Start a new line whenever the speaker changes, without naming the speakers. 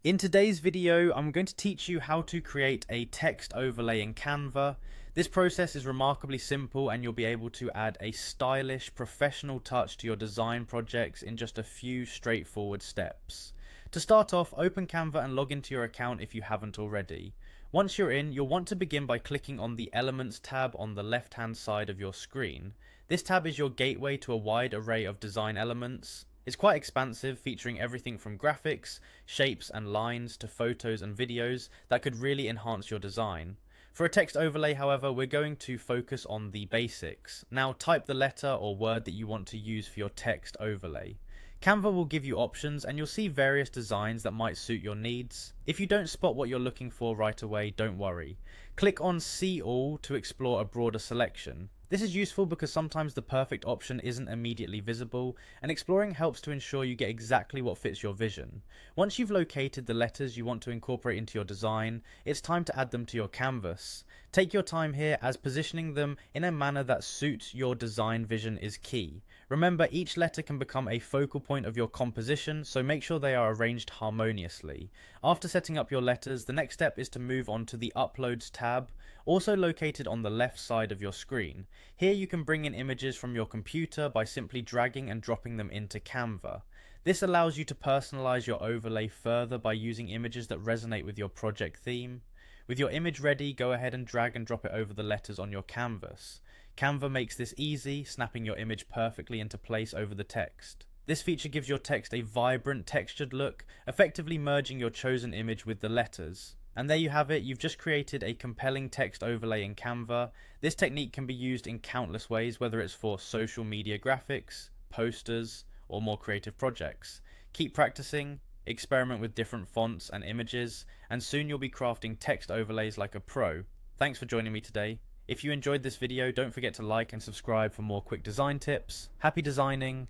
In today's video, I'm going to teach you how to create a text overlay in Canva. This process is remarkably simple and you'll be able to add a stylish, professional touch to your design projects in just a few straightforward steps. To start off, open Canva and log into your account if you haven't already. Once you're in, you'll want to begin by clicking on the Elements tab on the left-hand side of your screen. This tab is your gateway to a wide array of design elements. It's quite expansive, featuring everything from graphics, shapes and lines to photos and videos that could really enhance your design. For a text overlay, however, we're going to focus on the basics. Now type the letter or word that you want to use for your text overlay. Canva will give you options and you'll see various designs that might suit your needs. If you don't spot what you're looking for right away, don't worry. Click on See All to explore a broader selection. This is useful because sometimes the perfect option isn't immediately visible, and exploring helps to ensure you get exactly what fits your vision. Once you've located the letters you want to incorporate into your design, it's time to add them to your canvas. Take your time here, as positioning them in a manner that suits your design vision is key. Remember, each letter can become a focal point of your composition, so make sure they are arranged harmoniously. After setting up your letters, the next step is to move on to the Uploads tab, also located on the left side of your screen. Here you can bring in images from your computer by simply dragging and dropping them into Canva. This allows you to personalize your overlay further by using images that resonate with your project theme. With your image ready, go ahead and drag and drop it over the letters on your canvas. Canva makes this easy, snapping your image perfectly into place over the text. This feature gives your text a vibrant, textured look, effectively merging your chosen image with the letters. And there you have it, you've just created a compelling text overlay in Canva. This technique can be used in countless ways, whether it's for social media graphics, posters, or more creative projects. Keep practicing, experiment with different fonts and images, and soon you'll be crafting text overlays like a pro. Thanks for joining me today. If you enjoyed this video, don't forget to like and subscribe for more quick design tips. Happy designing!